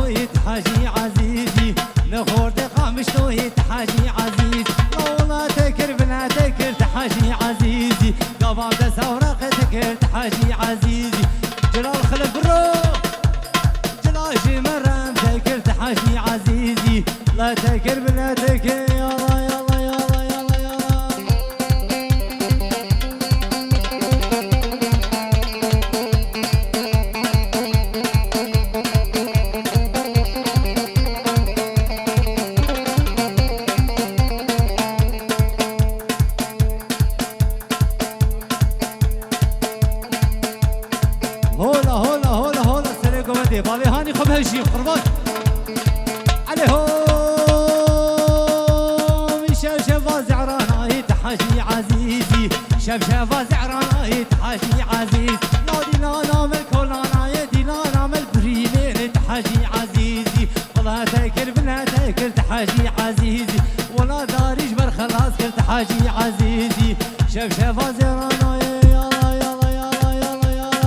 نويت حاجي عزيزي نخورد قامش نويت حاجي عزيز والله تكر بلا تكر حاجي عزيزي قباب ثورة تكر حاجي عزيزي جلال خلف الروح جلاجي مرام تكر حاجي عزيزي لا تكر بلا تكر يلا يلا يلا يلا يلا هولا هولا هولا هولا سليكم ودي بابي هاني خب هالشي قربات عليهم شفشفة زعرانة يتحاجي عزيزي شفشفة زعرانة يتحاجي عزيز لا دينا مل كولانا يا دينا مل بريمين يتحاجي عزيزي والله تاكل بلا تاكل تحاجي عزيزي ولا داريش برخلاص كل تحاجي عزيزي شفشفة زعرانة يلا يلا يلا يلا يلا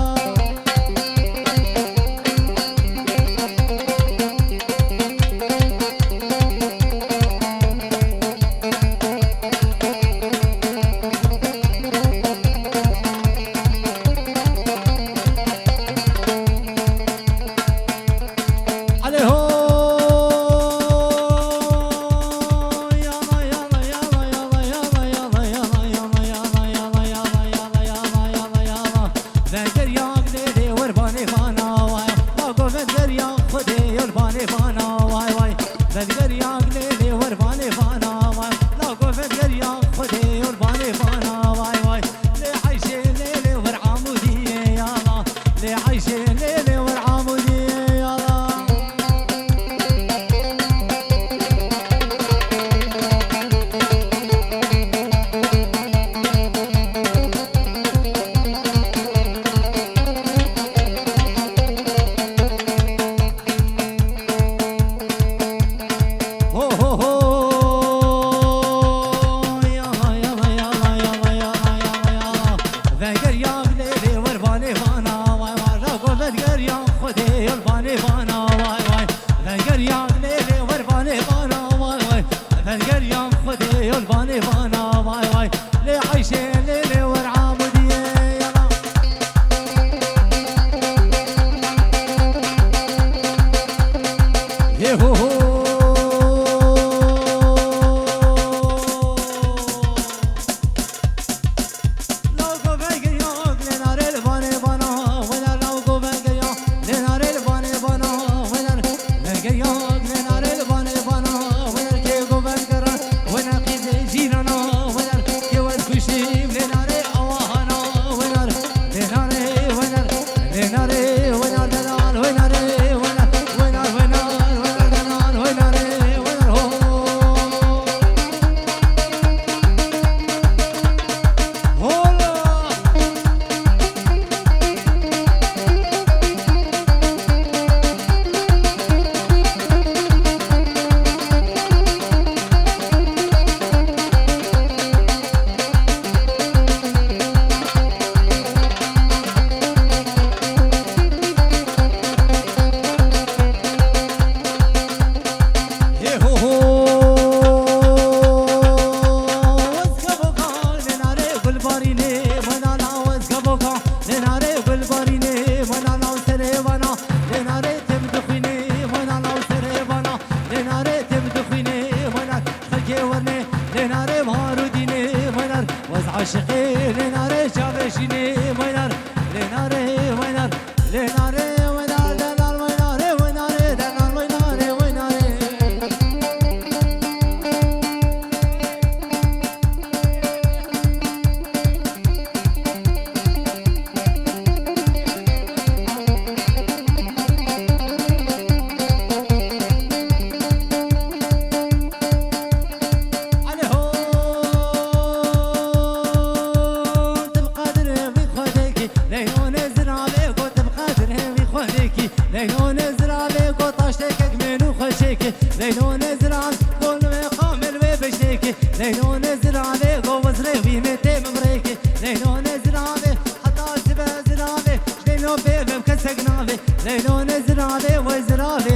عاشقي لناري شابشيني وينار لناري وينار لناري وينار دلال ويناري ويناري دلال ويناري ويناري لينون زرع بيكو طاشتك منو خشيك لينون زرع كل مقامل وبشيك لينون زرع بيكو وزري ويمتي مبريك لينون زرع بي حتى سبا زرع بي لينون بي مكسق نابي لينون زرع بي وزرع بي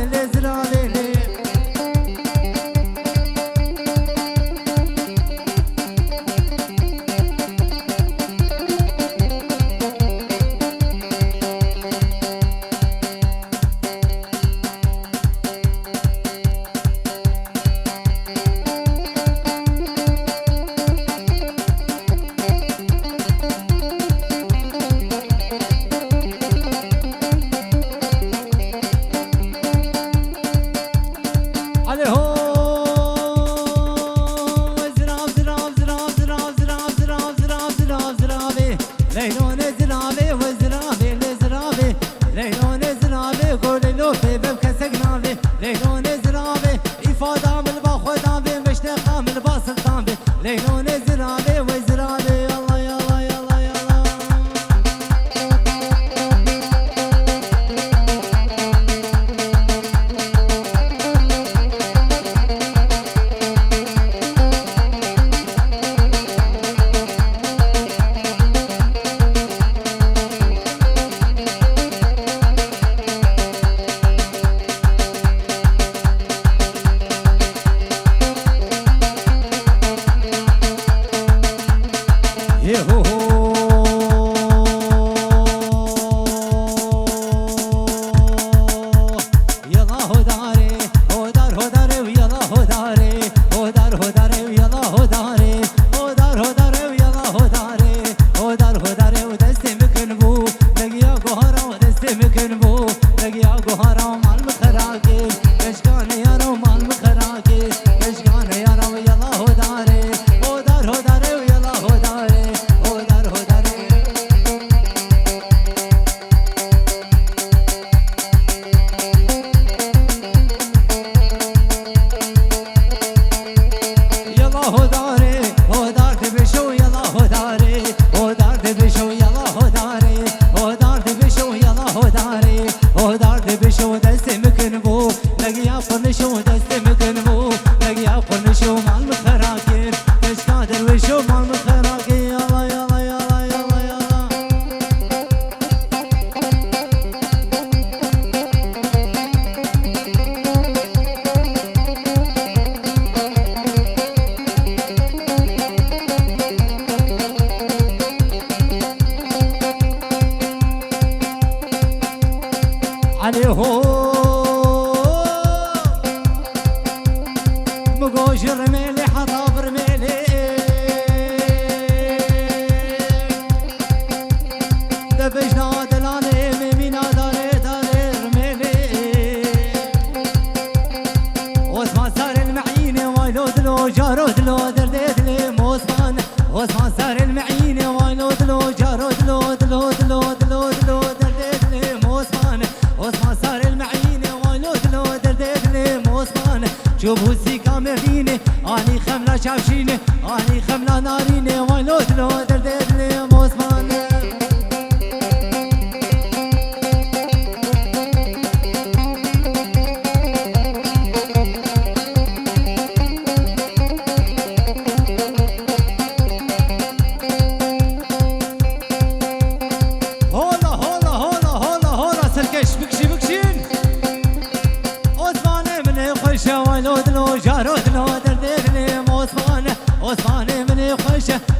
جارو دلو درد دلي موسمان عثمان سار المعين وينو دلو جارو دلو دلو دلو دلو دلو درد دلي موسمان عثمان سار المعين وينو دلو درد دلي موسمان شوفوا السيكا مهديني اني خملا شافشيني اني خملا ناريني وينو دلو درد دلي موسمان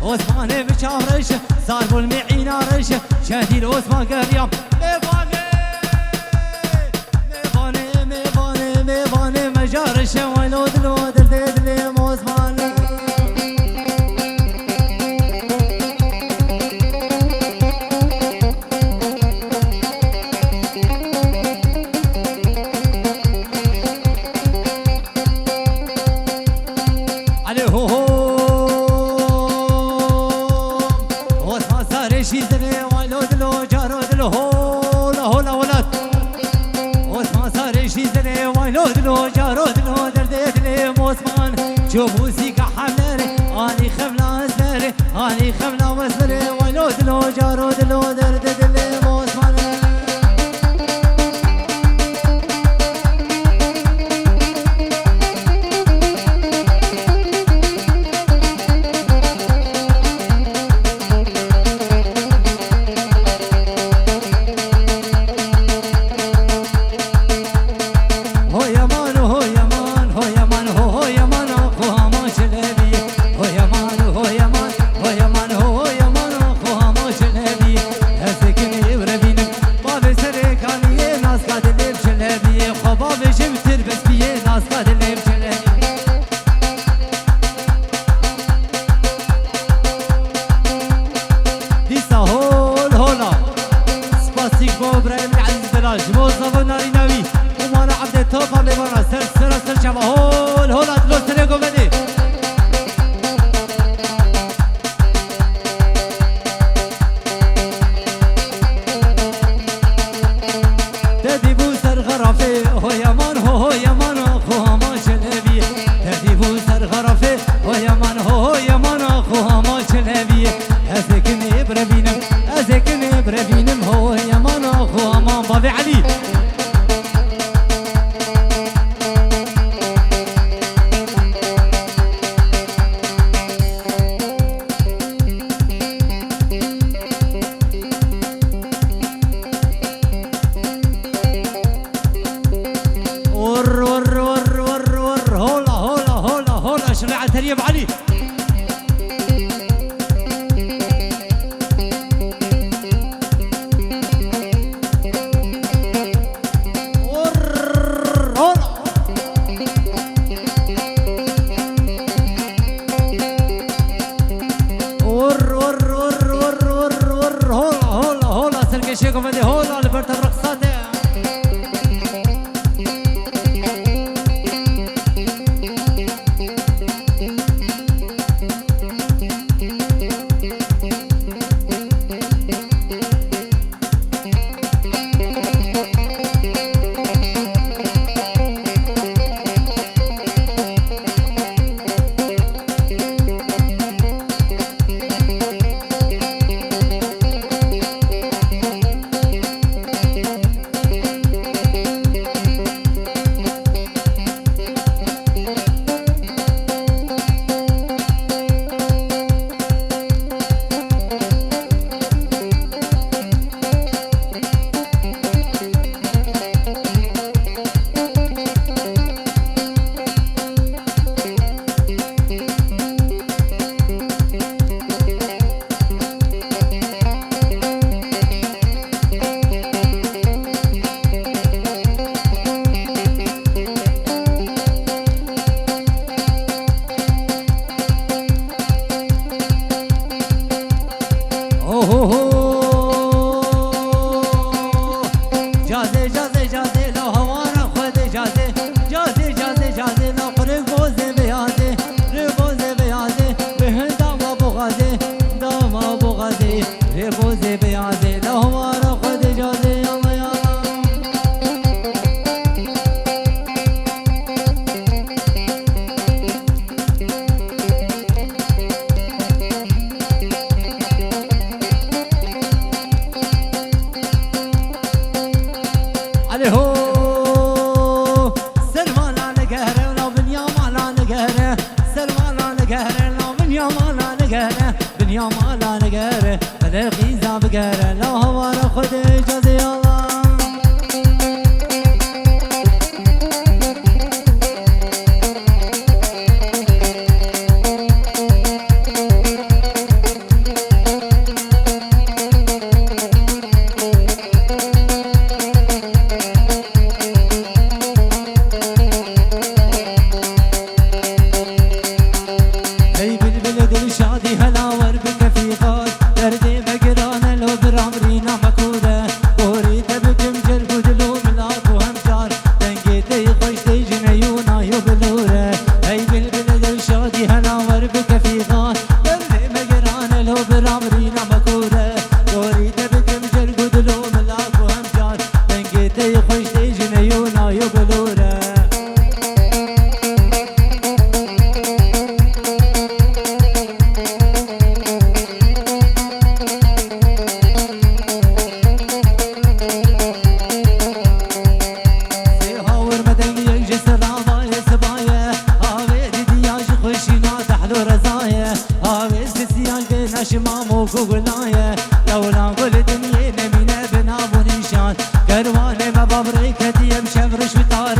عثمان بشارشه صار المعين رشه شهيد عثمان قريم ميباني مجارشه ولود لود دلي عثمان عليه هو شيزني ولود لو جارود له هولا هولا ولد عثمان صار شيزني ولود لو جارود له دردت لي عثمان شوفوا سيكا حملاني اني خملا اسمري اني خملا واسمري ولود لو جارود له دردت لي عثمان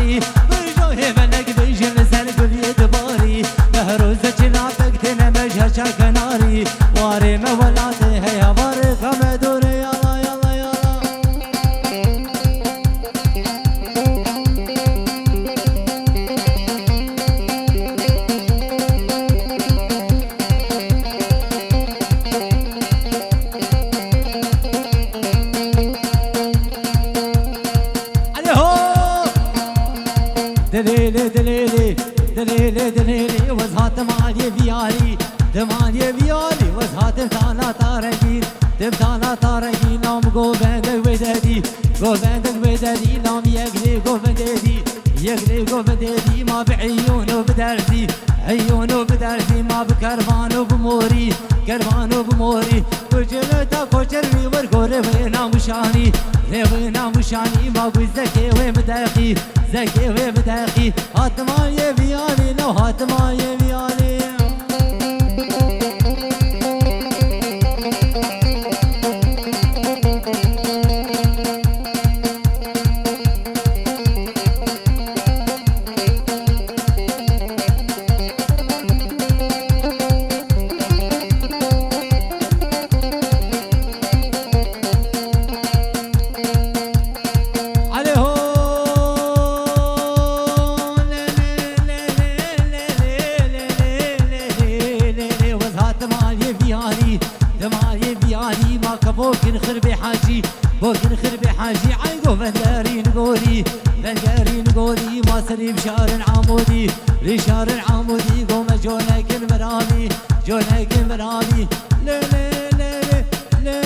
باري برجوه ملك بيجن سلقل يدباري بهروزة جنابك تنمجها شاكناري واري مولاته هيا بارك مدوري يلا يلا يلا دليلي دليلي دليلي دليلي وزهات مالي بيالي دمالي بيالي وزهات تانا تارجين تانا تارجين نام قوبندك بددي قوبندك بددي نام يقلي قوبنددي يقلي قوبنددي ما بعيونه بدرسي عيونه بدرسي ما بكربانه بموري كربانه بموري وجلتا كوشري ورقوري وينا مشاني وينا مشاني ما قوي زكي ومداخي زكي ومداخي هات ما يبيالي لو هات ما يبيالي بوكن خربي حاجي بوكن خربي حاجي عيقو فنجاري نقولي فنجاري نقولي ما سري بشار العمودي بشار العمودي قوم جونك المرامي جونك المرامي لا لا لا لا لا لا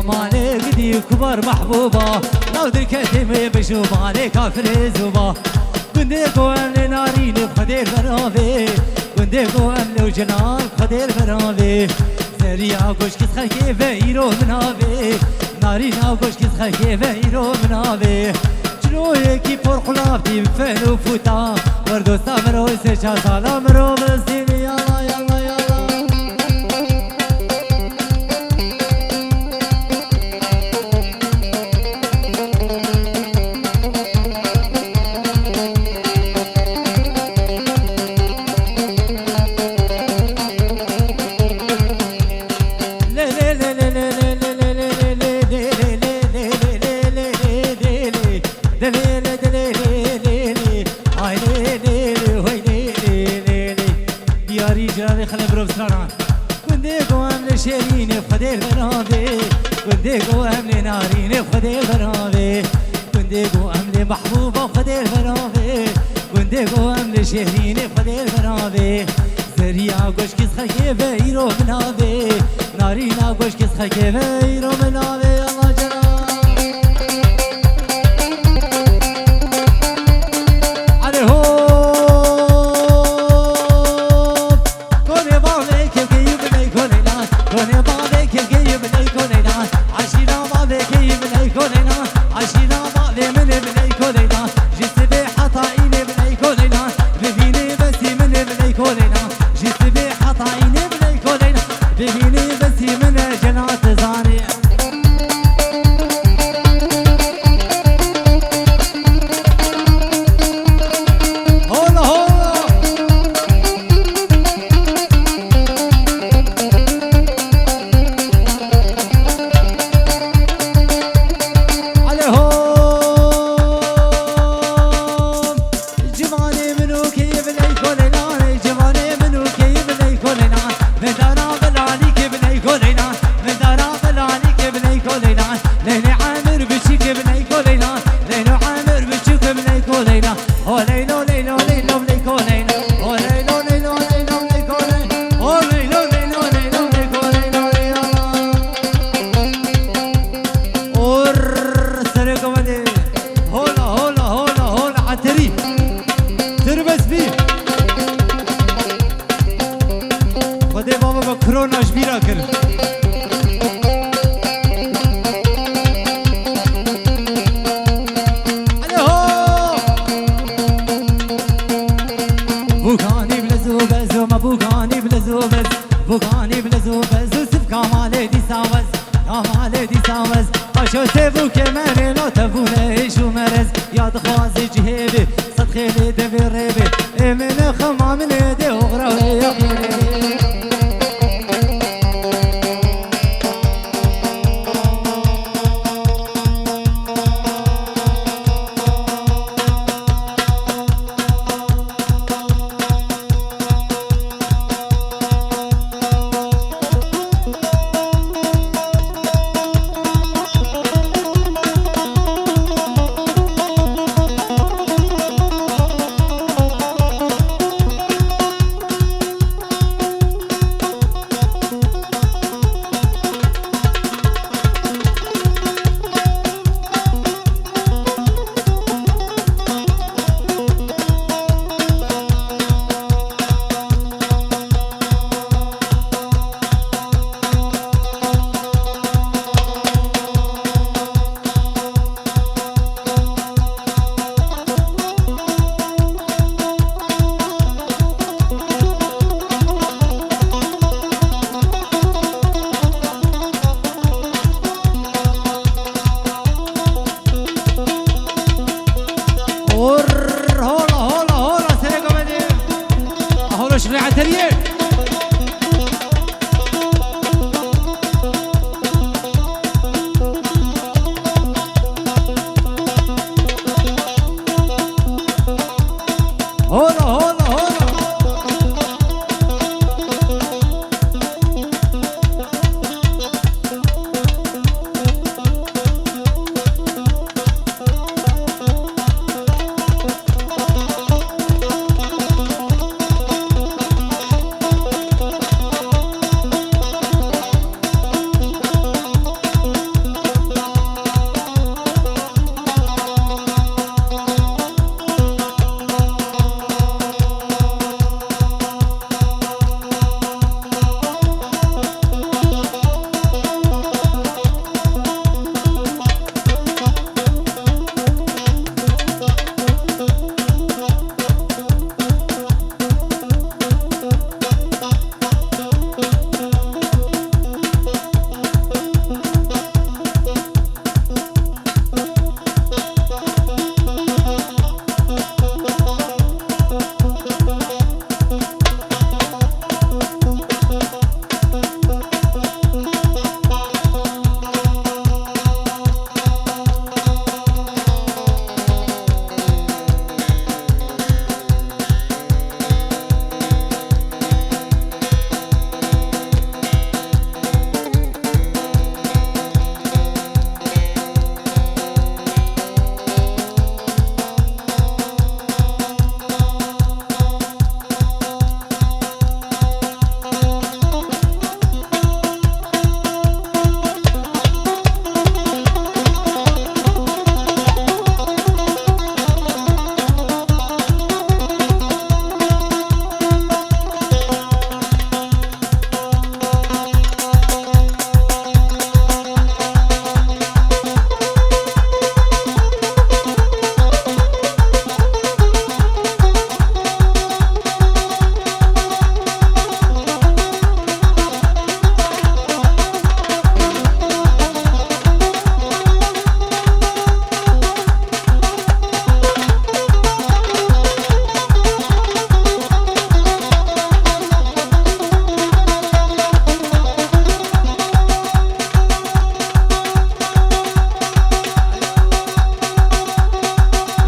مالك دي كبر محبوبة لو دركتي بشوباني كافر زوبا كنديكو أمل نارين بخدير برافي كنديكو أمل وجنان بخدير برافي زريا قوش كس خلقي فيرو منافي نارينا قوش كس خلقي فيرو منافي جنويكي پر خلابتي بفعل وفوتا وردو سامرو سيشا سالامرو بسيني يلا يلا يلا شيريني بخدير برافي كنديكو أملي ناريني بخدير برافي كنديكو أملي محبوبة بخدير برافي كنديكو أملي شيريني بخدير برافي زريا قوش كيس خلقي بيرو منافي نارينا قوش كيس خلقي بيرو منافي الله جلال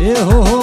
ايه هو